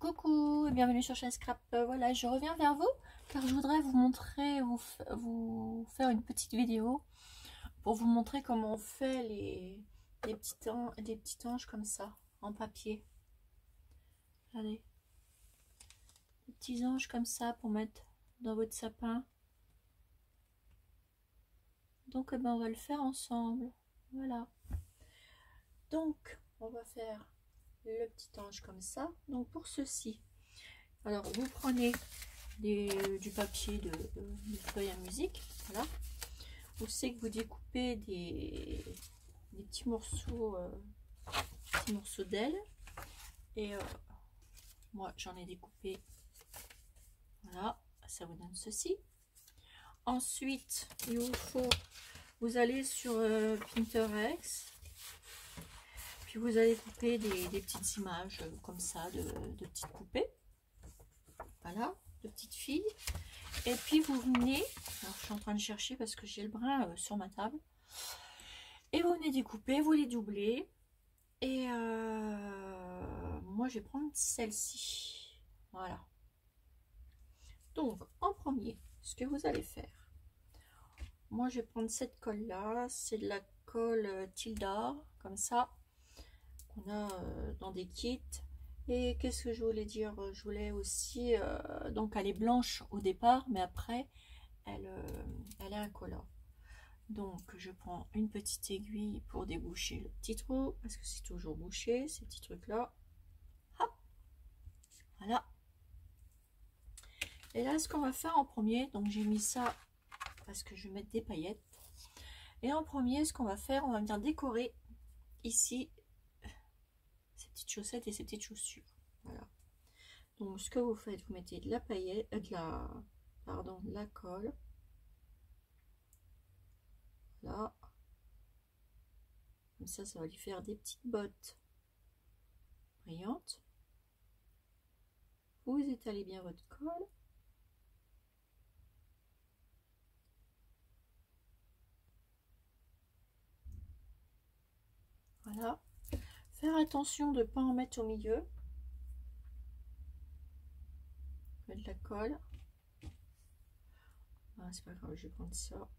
Coucou et bienvenue sur chaîne Scrap. Voilà, je reviens vers vous car je voudrais vous montrer, vous faire une petite vidéo pour vous montrer comment on fait des petits anges comme ça en papier. Regardez, des petits anges comme ça pour mettre dans votre sapin. Donc eh ben, on va le faire ensemble. Voilà. Donc on va faire le petit ange comme ça. Donc pour ceci, alors vous prenez du papier de feuille à musique, voilà. Vous savez que vous découpez des petits morceaux d'ailes, et moi j'en ai découpé, voilà, ça vous donne ceci. Ensuite il vous faut, vous allez sur Pinterest, puis vous allez couper des petites images comme ça de petites poupées, voilà, de petites filles. Et puis vous venez, alors je suis en train de chercher parce que j'ai le brin sur ma table, et vous venez découper, vous les doublez, et moi je vais prendre celle-ci, voilà. Donc en premier, ce que vous allez faire, moi je vais prendre cette colle là, c'est de la colle Tilda, comme ça, qu'on a dans des kits. Et qu'est-ce que je voulais dire, je voulais aussi, donc elle est blanche au départ, mais après elle est incolore. Donc je prends une petite aiguille pour déboucher le petit trou, parce que c'est toujours bouché ces petits trucs là. Hop, voilà. Et là ce qu'on va faire en premier, donc j'ai mis ça parce que je vais mettre des paillettes, et en premier ce qu'on va faire, on va venir décorer ici ces petites chaussettes et ces petites chaussures, voilà. Donc ce que vous faites, vous mettez de la paillette, de la colle, là, comme ça va lui faire des petites bottes brillantes. Vous étalez bien votre colle, voilà. Faire attention de ne pas en mettre au milieu. Mettre de la colle. Ah, c'est pas grave, je vais prendre ça.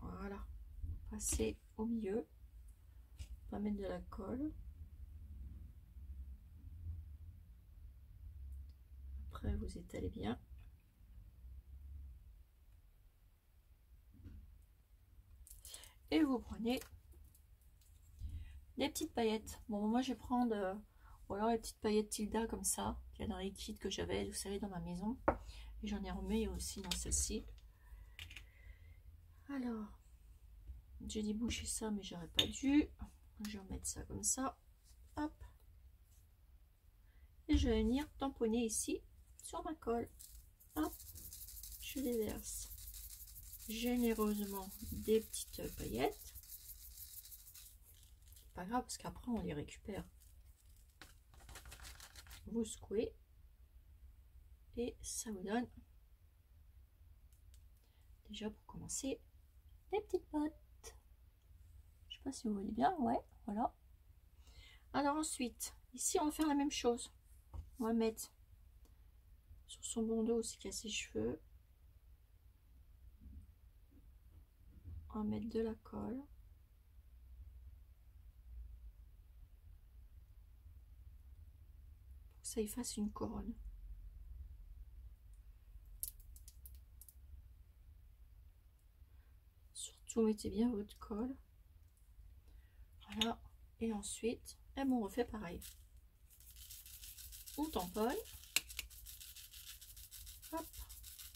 Voilà. Passer au milieu. Pas mettre de la colle. Après, vous étalez bien. Et vous prenez des petites paillettes. Bon, moi je vais prendre voilà, les petites paillettes Tilda comme ça, qu'il y a dans les kits que j'avais, vous savez, dans ma maison. Et j'en ai remis aussi dans celle-ci. Alors, j'ai débouché ça, mais j'aurais pas dû. Je vais remettre ça comme ça. Hop. Et je vais venir tamponner ici sur ma colle. Hop. Je déverse généreusement des petites paillettes. Pas grave, parce qu'après on les récupère. Vous secouez et ça vous donne, déjà pour commencer, des petites bottes. Je sais pas si vous voyez bien, ouais, voilà. Alors ensuite, ici on va faire la même chose. On va mettre sur son bandeau aussi qui a ses cheveux. On va mettre de la colle. Pour que ça y fasse une couronne. Surtout mettez bien votre colle. Voilà. Et ensuite, on refait pareil. On tamponne. Hop.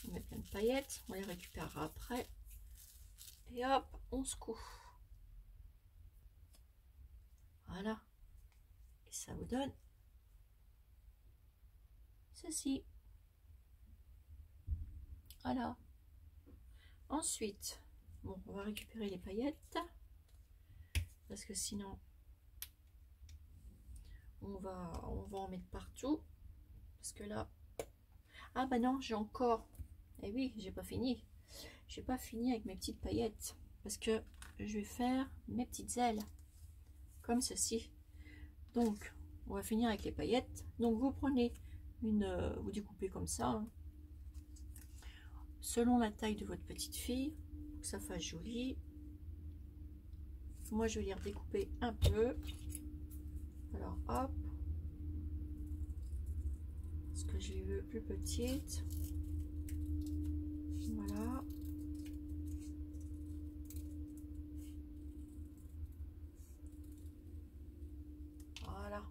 On met plein de paillettes. On les récupérera après. Et hop, on secoue. Voilà. Et ça vous donne ceci. Voilà. Ensuite, bon, on va récupérer les paillettes. Parce que sinon, on va en mettre partout. Parce que là... Ah bah non, j'ai encore... Eh oui, j'ai pas fini. J'ai pas fini avec mes petites paillettes. Parce que je vais faire mes petites ailes. Comme ceci. Donc, on va finir avec les paillettes. Donc vous prenez une, vous découpez comme ça, hein, selon la taille de votre petite fille, pour que ça fasse joli. Moi je vais les redécouper un peu. Alors hop, parce que je les veux plus petites. Voilà. Voilà.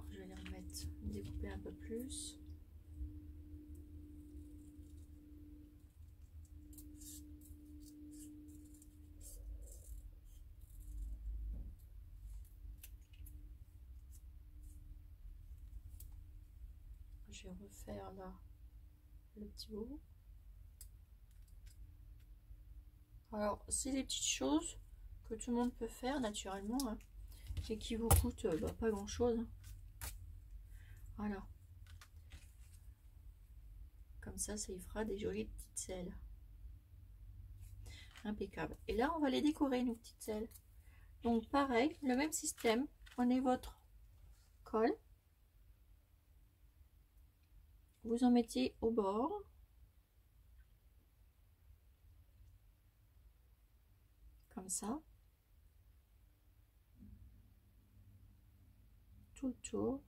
Je vais les remettre, découper un peu plus. Je vais refaire là le petit bout. Alors, c'est des petites choses que tout le monde peut faire naturellement, hein, et qui vous coûtent pas grand chose. Voilà. Comme ça y fera des jolies petites selles. Impeccable. Et là, on va les décorer, nos petites selles. Donc, pareil, le même système. Prenez votre colle. Vous en mettez au bord. Comme ça. Tout le tour.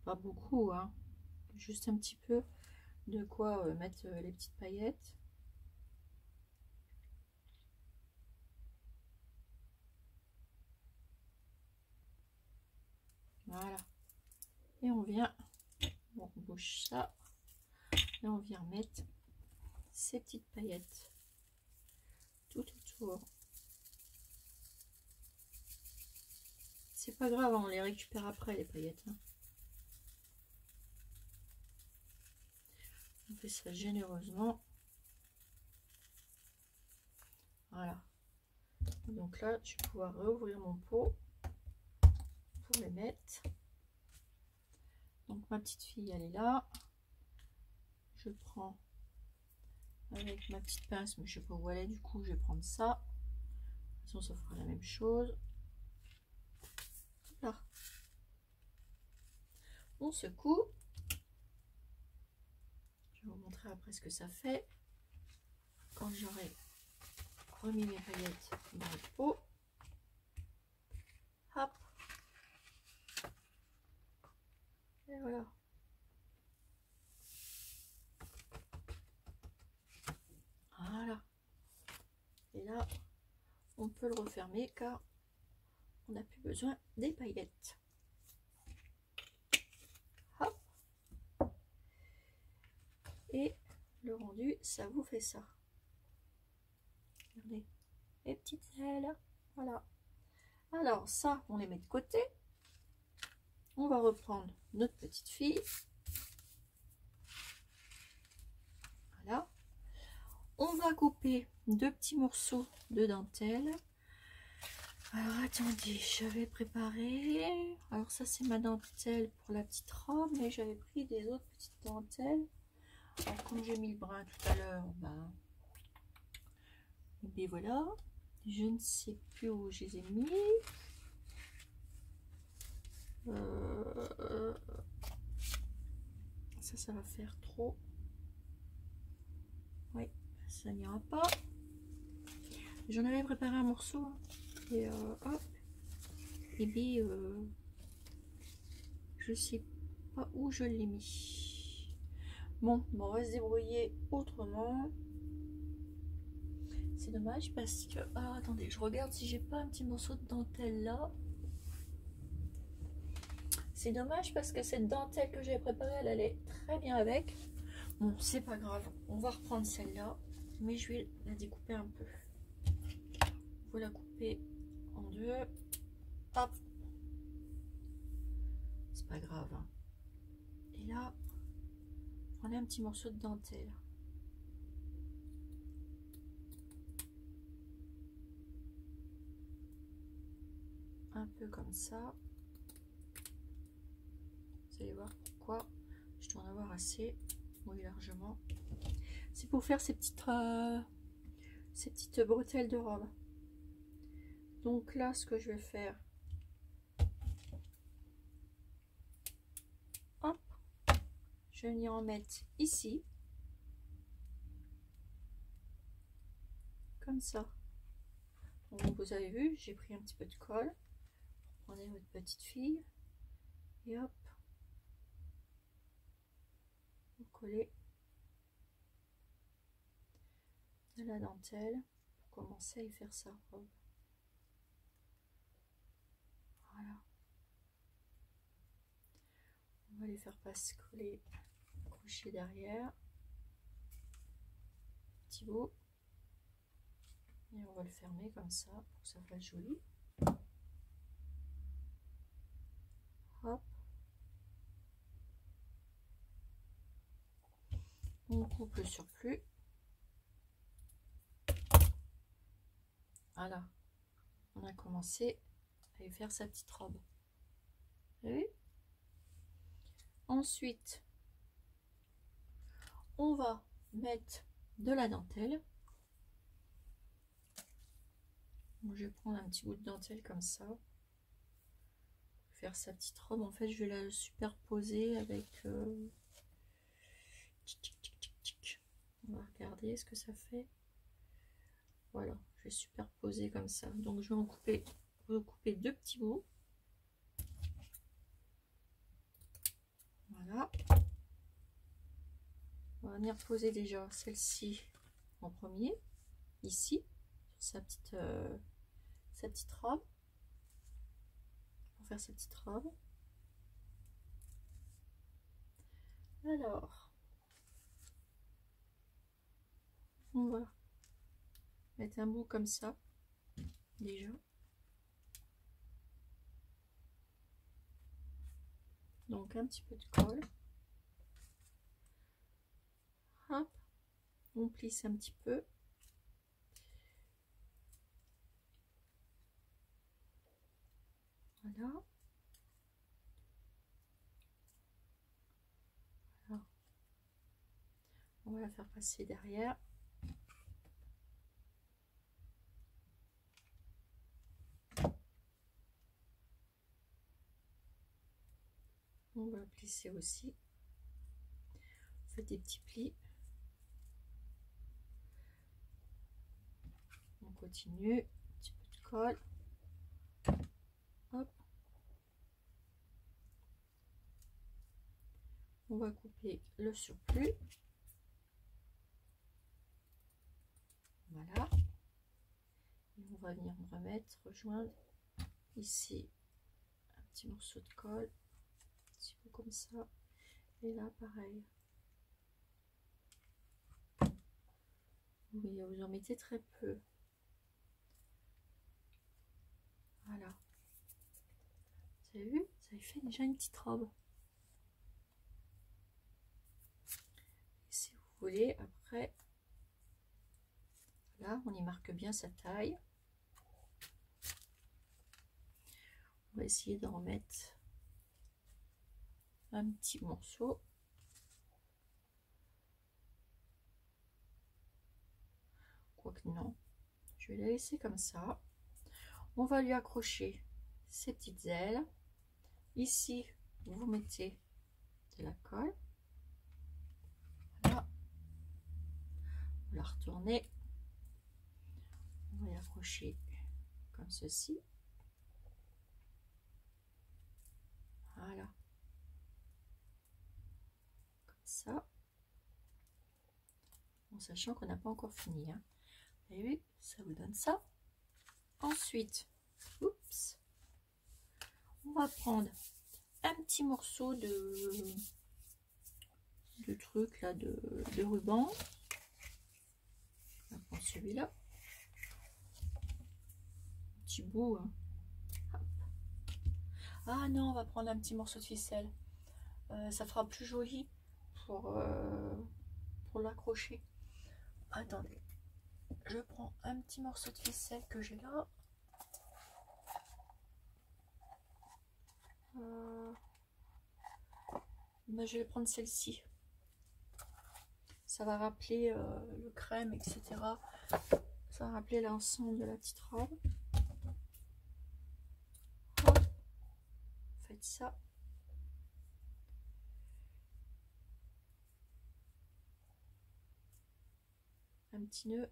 Pas beaucoup, hein. Juste un petit peu de quoi mettre les petites paillettes. Voilà. Et on vient, on bouge ça. Et on vient mettre ces petites paillettes tout autour. C'est pas grave, on les récupère après les paillettes, hein. On fait ça généreusement. Voilà. Donc là, je vais pouvoir réouvrir mon pot pour les mettre. Donc ma petite fille, elle est là. Je prends avec ma petite pince, mais je sais pas où elle est, du coup je vais prendre ça. De toute façon, ça fera la même chose. Là. On secoue. Je vais vous montrer après ce que ça fait quand j'aurai remis mes paillettes dans le pot. Hop. Et voilà. Voilà. Et là, on peut le refermer car on n'a plus besoin des paillettes. Hop. Et le rendu, ça vous fait ça. Regardez, les petites ailes. Voilà. Alors ça, on les met de côté. On va reprendre notre petite fille. Voilà. On va couper deux petits morceaux de dentelle. Alors attendez, j'avais préparé. Alors ça c'est ma dentelle pour la petite robe, mais j'avais pris des autres petites dentelles. Alors comme j'ai mis le brun tout à l'heure, ben voilà. Je ne sais plus où je les ai mis. Ça va faire trop. Oui, ça n'ira pas. J'en avais préparé un morceau. Hein. Et hop. Et bien, je sais pas où je l'ai mis. Bon, on va se débrouiller autrement. C'est dommage parce que... Ah, attendez, je regarde si j'ai pas un petit morceau de dentelle là. C'est dommage parce que cette dentelle que j'ai préparée, elle allait très bien avec. Bon, c'est pas grave. On va reprendre celle-là. Mais je vais la découper un peu. Vous la couper en deux. Hop. C'est pas grave. Hein. Et là, prenez un petit morceau de dentelle. Un peu comme ça. Vous allez voir pourquoi je Je dois en avoir assez, oui largement. C'est pour faire ces petites bretelles de robe. Donc là, ce que je vais faire, hop, je vais venir en mettre ici, comme ça. Donc, vous avez vu, j'ai pris un petit peu de colle. Prenez votre petite fille et hop, vous collez de la dentelle pour commencer à y faire sa robe. Voilà. On va les faire passer coller, crochet derrière, petit bout, et on va le fermer comme ça pour que ça fasse joli. Hop. On coupe le surplus. Voilà. On a commencé à y faire sa petite robe. Vous avez vu? Ensuite, on va mettre de la dentelle. Donc, je vais prendre un petit bout de dentelle comme ça. Faire sa petite robe. En fait, je vais la superposer avec... On va regarder ce que ça fait. Voilà, je vais superposer comme ça. Donc, je vais en couper, deux petits bouts. Voilà. On va venir poser déjà celle-ci en premier, ici, sur sa petite robe. Pour faire sa petite robe. Alors, on va mettre un bout comme ça, déjà. Donc, un petit peu de colle. Hop, on plisse un petit peu. Voilà. Alors, on va la faire passer derrière. On va plisser aussi. On fait des petits plis. On continue. Un petit peu de colle. Hop. On va couper le surplus. Voilà. Et on va venir rejoindre ici un petit morceau de colle. Un petit peu comme ça. Et là, pareil. Oui, vous en mettez très peu. Voilà. Vous avez vu? Ça y fait déjà une petite robe. Et si vous voulez, après, là, on y marque bien sa taille. On va essayer d'en remettre un petit morceau. Quoique non. Je vais la laisser comme ça. On va lui accrocher ses petites ailes. Ici, vous mettez de la colle. Voilà. Vous la retournez. On va y accrocher comme ceci. Voilà. Comme ça. En sachant qu'on n'a pas encore fini. Hein. Vous avez vu, ça vous donne ça. Ensuite, oups, on va prendre un petit morceau de truc là, de ruban. On va prendre celui-là. Un petit bout. Hein. Ah non, on va prendre un petit morceau de ficelle. Ça fera plus joli pour l'accrocher. Attendez, je prends un petit morceau de ficelle que j'ai là. Ben, je vais prendre celle-ci. Ça va rappeler le crème, etc. Ça va rappeler l'ensemble de la petite robe. Hop. Faites ça. Un petit nœud.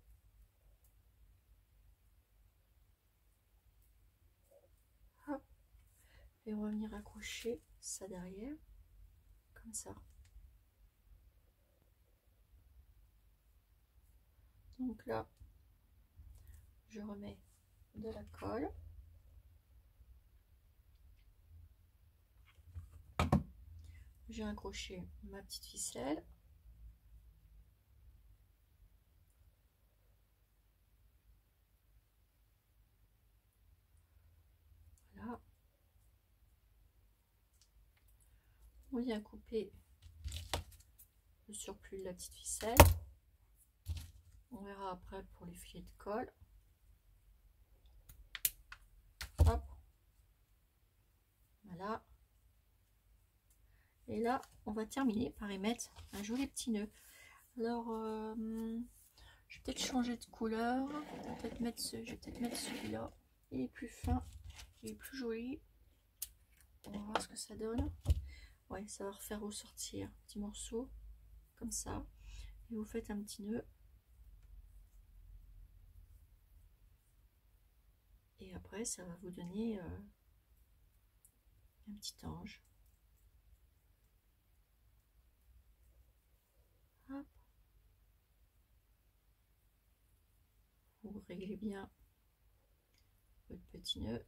Hop. Et on va venir accrocher ça derrière. Comme ça. Donc là, je remets de la colle. J'ai accroché ma petite ficelle. Voilà. On vient couper le surplus de la petite ficelle. On verra après pour les filets de colle. Hop. Voilà. Et là, on va terminer par y mettre un joli petit nœud. Alors, je vais peut-être changer de couleur. Je vais peut-être mettre celui-là. Il est plus fin, il est plus joli. On va voir ce que ça donne. Ouais, ça va refaire ressortir un petit morceau comme ça. Et vous faites un petit nœud. Et après, ça va vous donner un petit ange. Hop. Vous réglez bien votre petit nœud.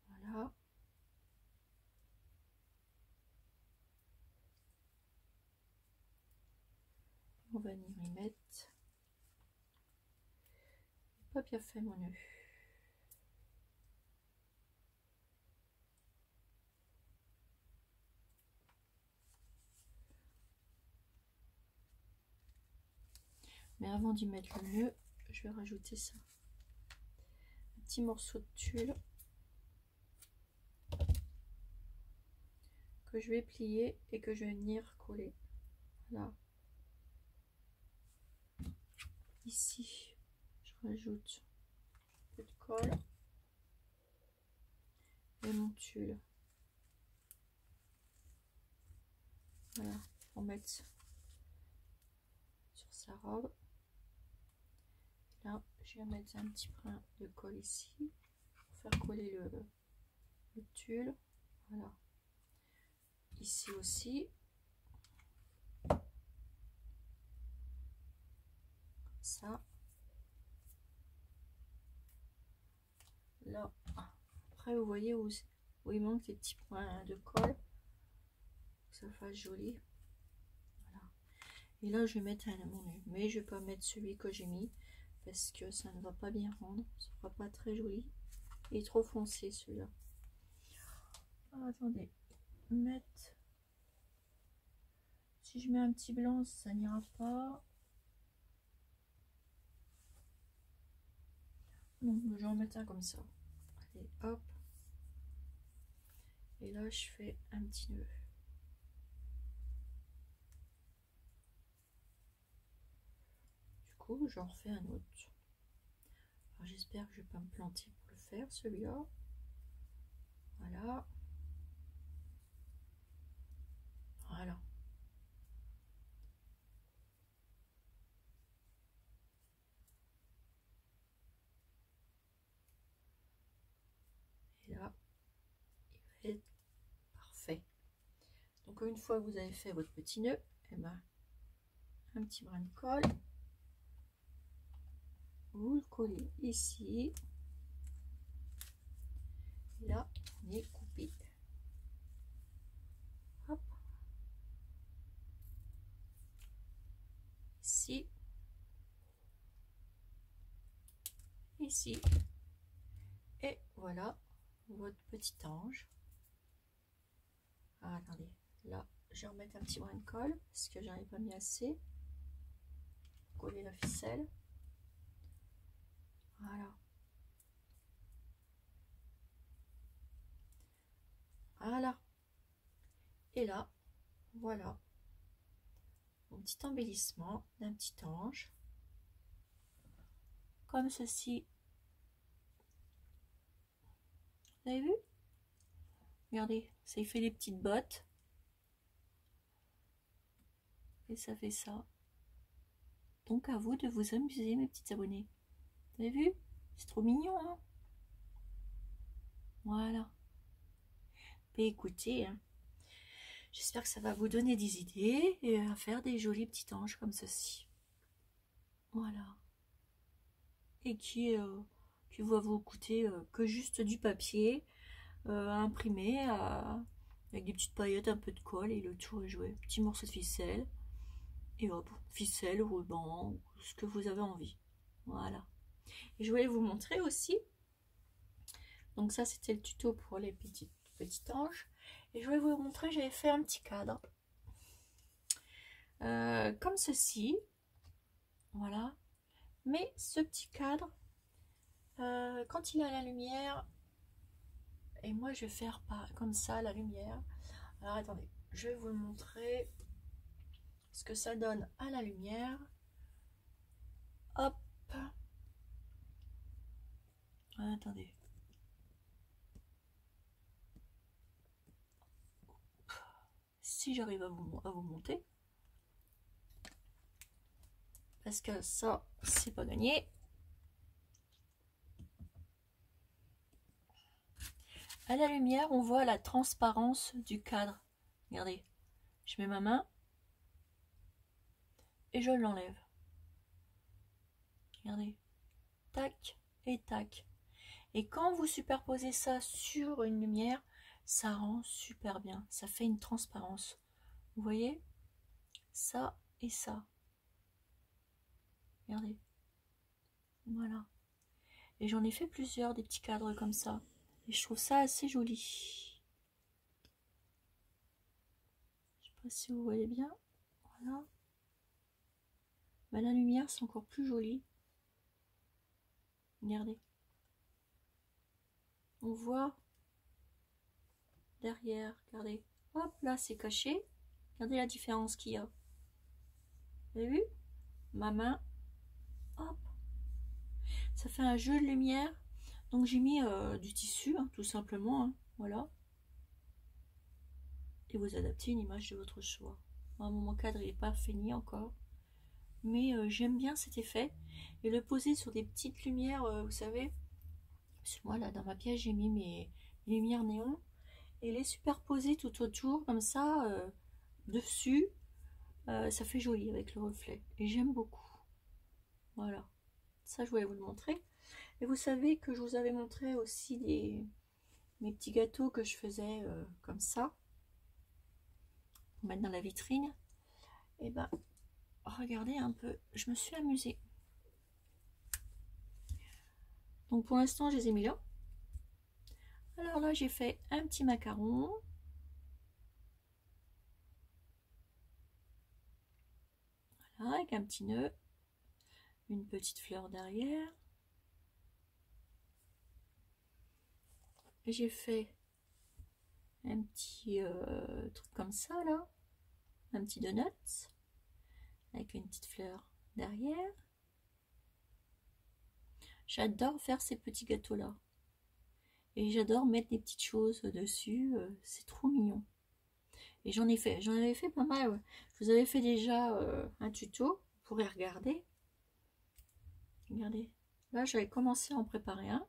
Voilà. On va venir y mettre. Pas bien fait mon nœud. Mais avant d'y mettre le nœud, je vais rajouter ça. Un petit morceau de tulle que je vais plier et que je vais venir coller. Là. Ici, je rajoute un peu de colle et mon tulle. Voilà, pour mettre sur sa robe. Là, je vais mettre un petit brin de colle ici pour faire coller le tulle. Voilà. Ici aussi. Ça. Là. Après, vous voyez où il manque des petits points de colle. Que ça fasse joli. Voilà. Et là, je vais mettre un mon nœud. Mais je vais pas mettre celui que j'ai mis. Parce que ça ne va pas bien rendre. Ça ne fera pas très joli. Il est trop foncé celui-là. Ah, attendez. Mettre. Si je mets un petit blanc, ça n'ira pas. Non, je vais en mettre un comme ça. Allez, hop. Et là, je fais un petit nœud. Du coup, j'en refais un autre. Alors, j'espère que je vais pas me planter pour le faire, celui-là. Voilà. Voilà. Et là, il va être parfait. Donc, une fois que vous avez fait votre petit nœud, et ben, un petit brin de colle. Vous le collez ici. Et là, on est coupé. Hop. Ici. Ici. Et voilà votre petit ange. Ah, attendez, là, je vais remettre un petit brin de colle parce que j'en ai pas mis assez. Coller la ficelle. Voilà. Voilà. Et là, voilà. Un petit embellissement d'un petit ange. Comme ceci. Vous avez vu? Regardez, ça y fait des petites bottes. Et ça fait ça. Donc à vous de vous amuser, mes petits abonnés. Vous avez vu? C'est trop mignon, hein? Voilà. Et écoutez, hein, j'espère que ça va vous donner des idées et à faire des jolis petits anges comme ceci. Voilà. Et qui va vous coûter que juste du papier à imprimer avec des petites paillettes, un peu de colle et le tour est joué. Petit morceau de ficelle. Et hop, ficelle, ruban, ce que vous avez envie. Voilà. Et je voulais vous montrer aussi. Donc ça, c'était le tuto pour les petits anges. Et je voulais vous montrer, j'avais fait un petit cadre. Comme ceci. Voilà. Mais ce petit cadre, quand il a la lumière, et moi je vais faire comme ça la lumière. Alors attendez, je vais vous le montrer ce que ça donne à la lumière. Hop. Attendez. Si j'arrive à vous monter. Parce que ça, c'est pas gagné. À la lumière, on voit la transparence du cadre. Regardez, je mets ma main et je l'enlève. Regardez, tac et tac. Et quand vous superposez ça sur une lumière, ça rend super bien. Ça fait une transparence. Vous voyez? Ça et ça. Regardez. Voilà. Et j'en ai fait plusieurs, des petits cadres comme ça. Et je trouve ça assez joli. Je sais pas si vous voyez bien. Voilà. Mais la lumière, c'est encore plus joli. Regardez. On voit derrière. Regardez. Hop, là, c'est caché. Regardez la différence qu'il y a. Vous avez vu? Ma main. Hop. Ça fait un jeu de lumière. Donc j'ai mis du tissu, hein, tout simplement. Hein, voilà. Et vous adaptez une image de votre choix. Moi, mon cadre n'est pas fini encore. Mais j'aime bien cet effet. Et le poser sur des petites lumières, vous savez. Parce que moi, là, dans ma pièce, j'ai mis mes lumières néon. Et les superposer tout autour, comme ça, dessus. Ça fait joli avec le reflet. Et j'aime beaucoup. Voilà. Ça, je voulais vous le montrer. Et vous savez que je vous avais montré aussi mes petits gâteaux que je faisais comme ça. Pour mettre dans la vitrine. Et ben, regardez un peu. Je me suis amusée. Donc pour l'instant, je les ai mis là. Alors là, j'ai fait un petit macaron. Voilà, avec un petit nœud. Une petite fleur derrière. Et j'ai fait un petit truc comme ça là. Un petit donut. Avec une petite fleur derrière. J'adore faire ces petits gâteaux là. Et j'adore mettre des petites choses dessus. C'est trop mignon. Et j'en avais fait pas mal. Ouais. Je vous avais fait déjà un tuto. Vous pourrez regarder. Regardez. Là, j'avais commencé à en préparer un.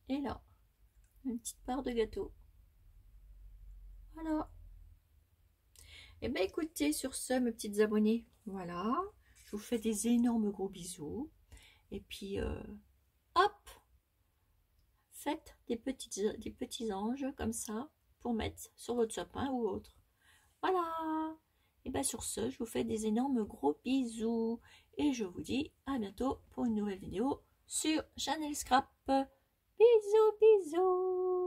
Et là, une petite part de gâteau. Voilà. Et bien écoutez, sur ce, mes petites abonnées, voilà. Je vous fais des énormes gros bisous. Et puis, hop, faites des petits anges comme ça pour mettre sur votre sapin ou autre. Voilà. Et bien sur ce, je vous fais des énormes gros bisous. Et je vous dis à bientôt pour une nouvelle vidéo sur Chanel Scrap. Bisous, bisous.